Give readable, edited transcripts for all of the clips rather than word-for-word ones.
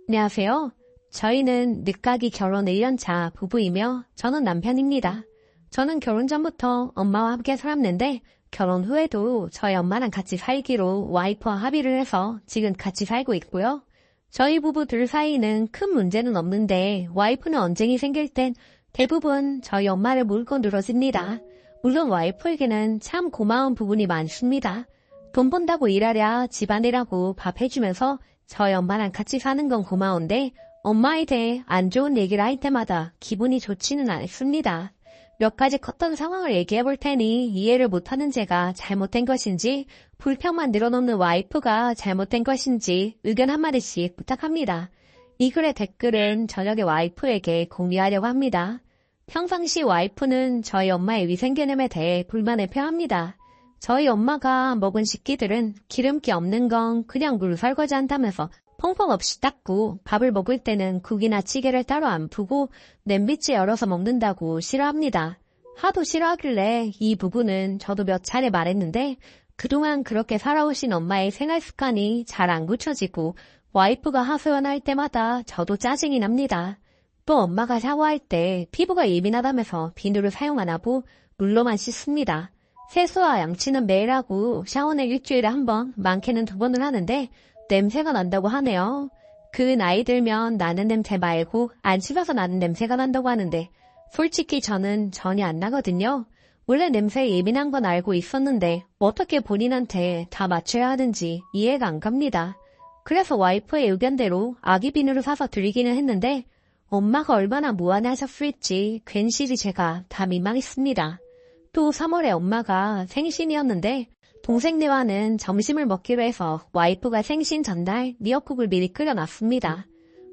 안녕하세요. 저희는 늦가기 결혼 1년차 부부이며 저는 남편입니다. 저는 결혼 전부터 엄마와 함께 살았는데 결혼 후에도 저희 엄마랑 같이 살기로 와이프와 합의를 해서 지금 같이 살고 있고요. 저희 부부 둘 사이는 큰 문제는 없는데 와이프는 언쟁이 생길 땐 대부분 저희 엄마를 물고 늘어집니다. 물론 와이프에게는 참 고마운 부분이 많습니다. 돈 번다고 일하랴 집안일하고 밥 해주면서 저희 엄마랑 같이 사는 건 고마운데 엄마에 대해 안 좋은 얘기를 할 때마다 기분이 좋지는 않습니다. 몇 가지 컸던 상황을 얘기해 볼 테니 이해를 못하는 제가 잘못된 것인지 불평만 늘어놓는 와이프가 잘못된 것인지 의견 한마디씩 부탁합니다. 이 글의 댓글은 저녁에 와이프에게 공유하려고 합니다. 평상시 와이프는 저희 엄마의 위생개념에 대해 불만을 표합니다. 저희 엄마가 먹은 식기들은 기름기 없는 건 그냥 물 설거지 한다면서 펑펑 없이 닦고 밥을 먹을 때는 국이나 찌개를 따로 안 푸고 냄비째 열어서 먹는다고 싫어합니다. 하도 싫어하길래 이 부분은 저도 몇 차례 말했는데 그동안 그렇게 살아오신 엄마의 생활 습관이 잘 안 고쳐지고 와이프가 하소연할 때마다 저도 짜증이 납니다. 또 엄마가 샤워할 때 피부가 예민하다면서 비누를 사용 안 하고 물로만 씻습니다. 세수와 양치는 매일 하고 샤워는 일주일에 한 번, 많게는 2번을 하는데 냄새가 난다고 하네요. 그 나이 들면 나는 냄새 말고 안 씹어서 나는 냄새가 난다고 하는데 솔직히 저는 전혀 안 나거든요. 원래 냄새에 예민한 건 알고 있었는데 어떻게 본인한테 다 맞춰야 하는지 이해가 안 갑니다. 그래서 와이프의 의견대로 아기 비누를 사서 드리기는 했는데 엄마가 얼마나 무안하셨을지 괜시리 제가 다 민망했습니다. 또 3월에 엄마가 생신이었는데 동생네와는 점심을 먹기로 해서 와이프가 생신 전날 미역국을 미리 끓여놨습니다.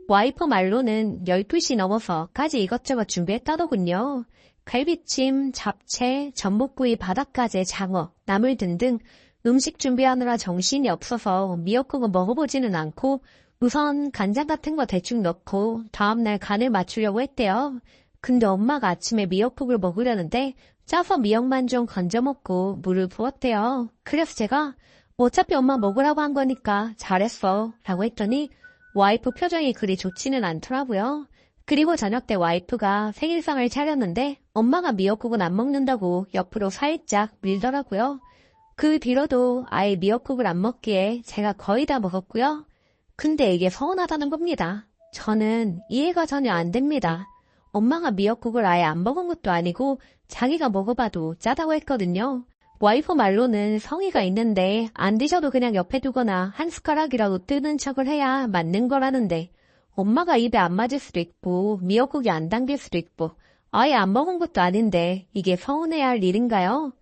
와이프 말로는 12시 넘어서까지 이것저것 준비했다더군요. 갈비찜, 잡채, 전복구이, 바닷가재, 장어, 나물 등등 음식 준비하느라 정신이 없어서 미역국은 먹어보지는 않고 우선 간장 같은 거 대충 넣고 다음날 간을 맞추려고 했대요. 근데 엄마가 아침에 미역국을 먹으려는데 짜서 미역만 좀 건져 먹고 물을 부었대요. 그래서 제가 어차피 엄마 먹으라고 한 거니까 잘했어 라고 했더니 와이프 표정이 그리 좋지는 않더라고요. 그리고 저녁 때 와이프가 생일상을 차렸는데 엄마가 미역국은 안 먹는다고 옆으로 살짝 밀더라고요. 그 뒤로도 아예 미역국을 안 먹기에 제가 거의 다 먹었고요. 근데 이게 서운하다는 겁니다. 저는 이해가 전혀 안 됩니다. 엄마가 미역국을 아예 안 먹은 것도 아니고 자기가 먹어봐도 짜다고 했거든요. 와이프 말로는 성의가 있는데 안 드셔도 그냥 옆에 두거나 한 숟가락이라도 뜨는 척을 해야 맞는 거라는데 엄마가 입에 안 맞을 수도 있고 미역국이 안 당길 수도 있고 아예 안 먹은 것도 아닌데 이게 서운해야 할 일인가요?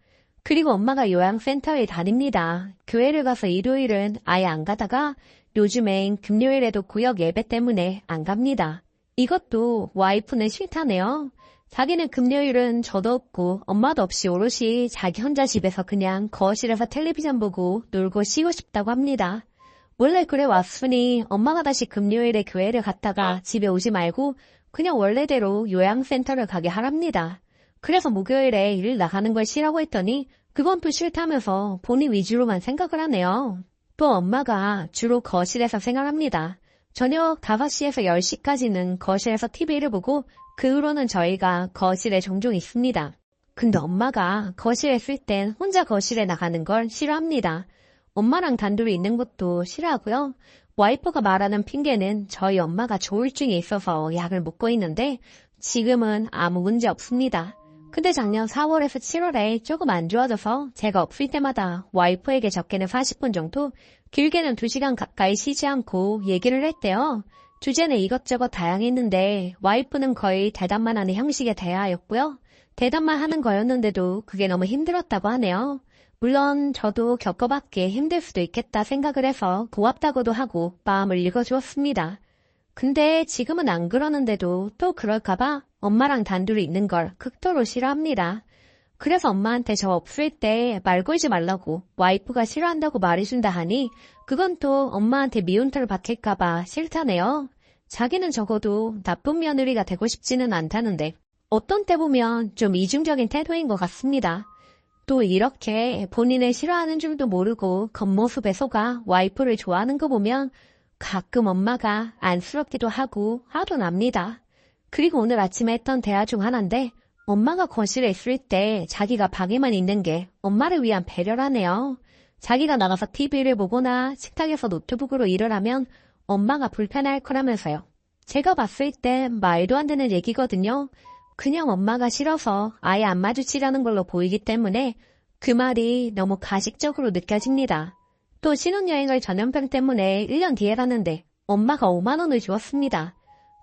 그리고 엄마가 요양센터에 다닙니다. 교회를 가서 일요일은 아예 안 가다가 요즘엔 금요일에도 구역 예배 때문에 안 갑니다. 이것도 와이프는 싫다네요. 자기는 금요일은 저도 없고 엄마도 없이 오롯이 자기 혼자 집에서 그냥 거실에서 텔레비전 보고 놀고 쉬고 싶다고 합니다. 원래 그래 왔으니 엄마가 다시 금요일에 교회를 갔다가 집에 오지 말고 그냥 원래대로 요양센터를 가게 하랍니다. 그래서 목요일에 일 나가는 걸 싫어하고 했더니 그건 또 싫다면서 본인 위주로만 생각을 하네요. 또 엄마가 주로 거실에서 생활합니다. 저녁 5시에서 10시까지는 거실에서 TV를 보고 그 후로는 저희가 거실에 종종 있습니다. 근데 엄마가 거실에 있을 땐 혼자 거실에 나가는 걸 싫어합니다. 엄마랑 단둘이 있는 것도 싫어하고요. 와이프가 말하는 핑계는 저희 엄마가 조울증이 있어서 약을 먹고 있는데 지금은 아무 문제 없습니다. 근데 작년 4월에서 7월에 조금 안 좋아져서 제가 없을 때마다 와이프에게 적게는 40분 정도, 길게는 2시간 가까이 쉬지 않고 얘기를 했대요. 주제는 이것저것 다양했는데 와이프는 거의 대답만 하는 형식의 대화였고요. 대답만 하는 거였는데도 그게 너무 힘들었다고 하네요. 물론 저도 겪어봤기에 힘들 수도 있겠다 생각을 해서 고맙다고도 하고 마음을 읽어주었습니다. 근데 지금은 안 그러는데도 또 그럴까봐 엄마랑 단둘이 있는 걸 극도로 싫어합니다. 그래서 엄마한테 저 없을 때 말 걸지 말라고 와이프가 싫어한다고 말해준다 하니 그건 또 엄마한테 미운털 박힐까봐 싫다네요. 자기는 적어도 나쁜 며느리가 되고 싶지는 않다는데 어떤 때 보면 좀 이중적인 태도인 것 같습니다. 또 이렇게 본인을 싫어하는 줄도 모르고 겉모습에 속아 와이프를 좋아하는 거 보면 가끔 엄마가 안쓰럽기도 하고 화도 납니다. 그리고 오늘 아침에 했던 대화 중 하나인데 엄마가 거실에 있을 때 자기가 방에만 있는 게 엄마를 위한 배려라네요. 자기가 나가서 TV를 보거나 식탁에서 노트북으로 일을 하면 엄마가 불편해할 거라면서요. 제가 봤을 때 말도 안 되는 얘기거든요. 그냥 엄마가 싫어서 아예 안 마주치려는 걸로 보이기 때문에 그 말이 너무 가식적으로 느껴집니다. 또 신혼여행을 전염병 때문에 1년 뒤에 갔는데 엄마가 5만 원을 주었습니다.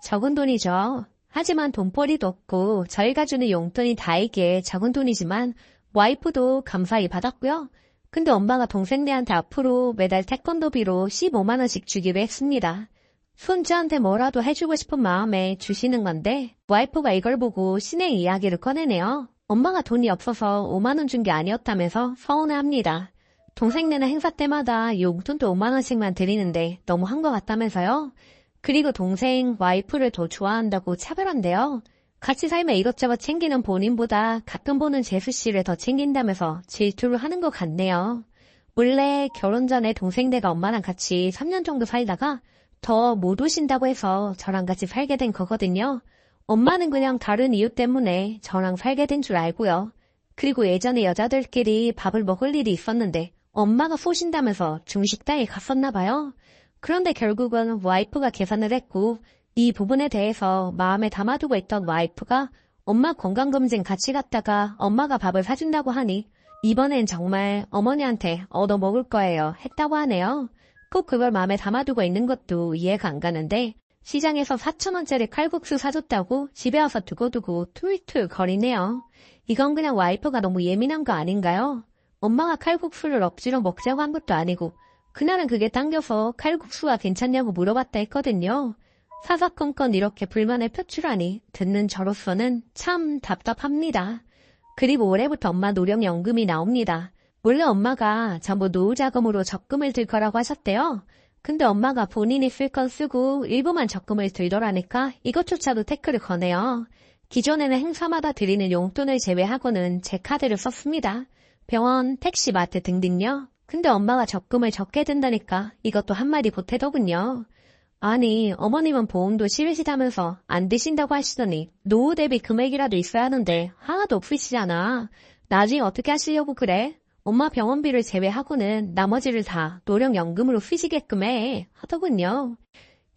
적은 돈이죠. 하지만 돈벌이도 없고 저희가 주는 용돈이 다이게 적은 돈이지만 와이프도 감사히 받았고요. 근데 엄마가 동생네한테 앞으로 매달 태권도비로 15만 원씩 주기로 했습니다. 손주한테 뭐라도 해주고 싶은 마음에 주시는 건데 와이프가 이걸 보고 신의 이야기를 꺼내네요. 엄마가 돈이 없어서 5만 원 준 게 아니었다면서 서운해합니다. 동생네는 행사 때마다 용돈도 5만 원씩만 드리는데 너무한 것 같다면서요. 그리고 동생 와이프를 더 좋아한다고 차별한대요. 같이 살며 이것저것 챙기는 본인보다 가끔 보는 재수씨를 더 챙긴다면서 질투를 하는 것 같네요. 원래 결혼 전에 동생네가 엄마랑 같이 3년 정도 살다가 더 못 오신다고 해서 저랑 같이 살게 된 거거든요. 엄마는 그냥 다른 이유 때문에 저랑 살게 된 줄 알고요. 그리고 예전에 여자들끼리 밥을 먹을 일이 있었는데 엄마가 쏘신다면서 중식당에 갔었나 봐요. 그런데 결국은 와이프가 계산을 했고 이 부분에 대해서 마음에 담아두고 있던 와이프가 엄마 건강검진 같이 갔다가 엄마가 밥을 사준다고 하니 이번엔 정말 어머니한테 얻어먹을 거예요 했다고 하네요. 꼭 그걸 마음에 담아두고 있는 것도 이해가 안 가는데 시장에서 4,000원짜리 칼국수 사줬다고 집에 와서 두고두고 툴툴 거리네요. 이건 그냥 와이프가 너무 예민한 거 아닌가요? 엄마가 칼국수를 억지로 먹자고 한 것도 아니고 그날은 그게 당겨서 칼국수가 괜찮냐고 물어봤다 했거든요. 사사건건 이렇게 불만을 표출하니 듣는 저로서는 참 답답합니다. 그리고 올해부터 엄마 노령연금이 나옵니다. 원래 엄마가 전부 노후자금으로 적금을 들 거라고 하셨대요. 근데 엄마가 본인이 쓸 건 쓰고 일부만 적금을 들더라니까 이것조차도 태클을 거네요. 기존에는 행사마다 드리는 용돈을 제외하고는 제 카드를 썼습니다. 병원, 택시, 마트 등등요. 근데 엄마가 적금을 적게 든다니까 이것도 한마디 보태더군요. 아니 어머님은 보험도 싫으시다면서 안 드신다고 하시더니 노후 대비 금액이라도 있어야 하는데 하나도 없으시잖아. 나중에 어떻게 하시려고 그래? 엄마 병원비를 제외하고는 나머지를 다 노령연금으로 쓰시게끔 해 하더군요.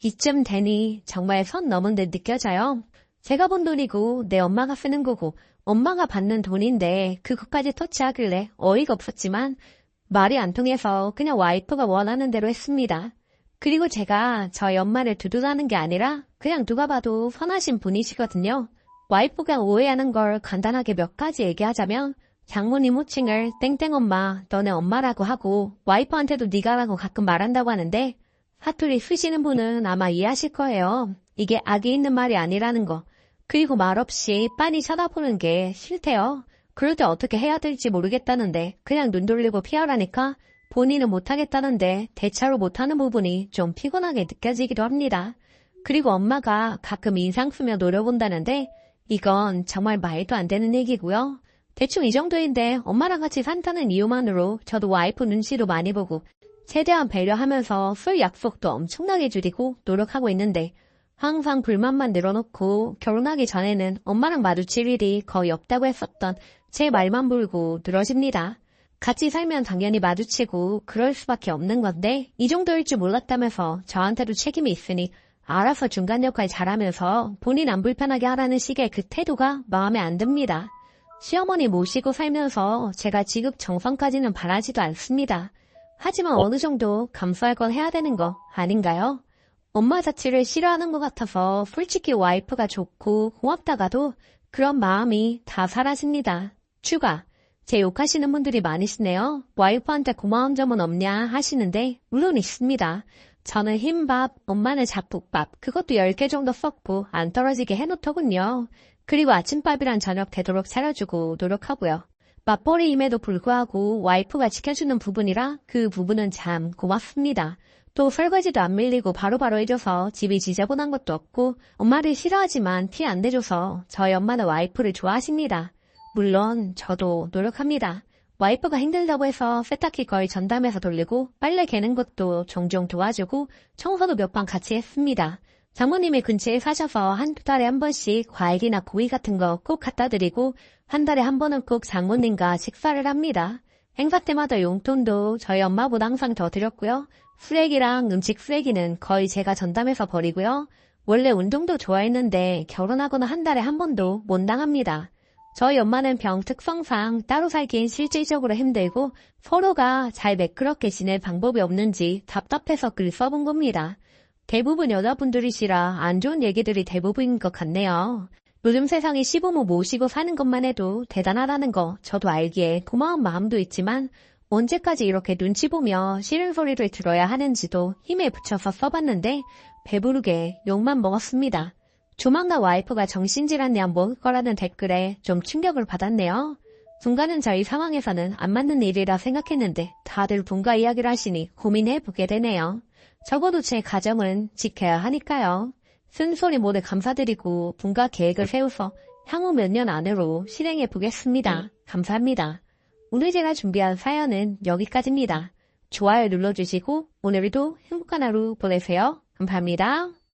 이쯤 되니 정말 선 넘은 듯 느껴져요. 제가 번 돈이고 내 엄마가 쓰는 거고 엄마가 받는 돈인데 그것까지 터치하길래 어이가 없었지만 말이 안 통해서 그냥 와이프가 원하는 대로 했습니다. 그리고 제가 저희 엄마를 두둔하는 게 아니라 그냥 누가 봐도 선하신 분이시거든요. 와이프가 오해하는 걸 간단하게 몇 가지 얘기하자면 장모님 호칭을 땡땡엄마, 너네 엄마라고 하고 와이프한테도 네가라고 가끔 말한다고 하는데 사투리 쓰시는 분은 아마 이해하실 거예요. 이게 악이 있는 말이 아니라는 거. 그리고 말없이 빤히 쳐다보는 게 싫대요. 그럴 때 어떻게 해야 될지 모르겠다는데 그냥 눈 돌리고 피하라니까 본인은 못하겠다는데 대차로 못하는 부분이 좀 피곤하게 느껴지기도 합니다. 그리고 엄마가 가끔 인상 쓰며 노려본다는데 이건 정말 말도 안 되는 얘기고요. 대충 이 정도인데 엄마랑 같이 산다는 이유만으로 저도 와이프 눈치도 많이 보고 최대한 배려하면서 술 약속도 엄청나게 줄이고 노력하고 있는데 항상 불만만 늘어놓고 결혼하기 전에는 엄마랑 마주칠 일이 거의 없다고 했었던 제 말만 불고 늘어집니다. 같이 살면 당연히 마주치고 그럴 수밖에 없는 건데 이 정도일 줄 몰랐다면서 저한테도 책임이 있으니 알아서 중간 역할 잘하면서 본인 안 불편하게 하라는 식의 그 태도가 마음에 안 듭니다. 시어머니 모시고 살면서 제가 지극 정성까지는 바라지도 않습니다. 하지만 어느 정도 감수할 건 해야 되는 거 아닌가요? 엄마 자취를 싫어하는 것 같아서 솔직히 와이프가 좋고 고맙다가도 그런 마음이 다 사라집니다. 추가. 제 욕하시는 분들이 많으시네요. 와이프한테 고마운 점은 없냐 하시는데 물론 있습니다. 저는 흰밥, 엄마는 잡곡밥, 그것도 10개 정도 썼고 안 떨어지게 해놓더군요. 그리고 아침밥이란 저녁 되도록 차려주고 노력하고요. 맞벌이임에도 불구하고 와이프가 지켜주는 부분이라 그 부분은 참 고맙습니다. 또 설거지도 안 밀리고 바로바로 해줘서 집이 지저분한 것도 없고 엄마를 싫어하지만 티 안 내줘서 저희 엄마는 와이프를 좋아하십니다. 물론 저도 노력합니다. 와이프가 힘들다고 해서 세탁기 거의 전담해서 돌리고 빨래 개는 것도 종종 도와주고 청소도 몇 번 같이 했습니다. 장모님이 근처에 사셔서 한두 달에 한 번씩 과일이나 고기 같은 거 꼭 갖다 드리고 한 달에 한 번은 꼭 장모님과 식사를 합니다. 행사 때마다 용돈도 저희 엄마보다 항상 더 드렸고요. 쓰레기랑 음식 쓰레기는 거의 제가 전담해서 버리고요. 원래 운동도 좋아했는데 결혼하고는 한 달에 한 번도 못 나갑니다. 저희 엄마는 병 특성상 따로 살기엔 실질적으로 힘들고 서로가 잘 매끄럽게 지낼 방법이 없는지 답답해서 글 써본 겁니다. 대부분 여자분들이시라 안 좋은 얘기들이 대부분인 것 같네요. 요즘 세상에 시부모 모시고 사는 것만 해도 대단하다는 거 저도 알기에 고마운 마음도 있지만 언제까지 이렇게 눈치 보며 싫은 소리를 들어야 하는지도 힘에 붙여서 써봤는데 배부르게 욕만 먹었습니다. 조만간 와이프가 정신질환약 먹을 거라는 댓글에 좀 충격을 받았네요. 분가는 저희 상황에서는 안 맞는 일이라 생각했는데 다들 분가 이야기를 하시니 고민해보게 되네요. 적어도 제 가정은 지켜야 하니까요. 쓴소리 모두 감사드리고 분가 계획을 세워서 향후 몇 년 안으로 실행해보겠습니다. 감사합니다. 오늘 제가 준비한 사연은 여기까지입니다. 좋아요 눌러주시고 오늘도 행복한 하루 보내세요. 감사합니다.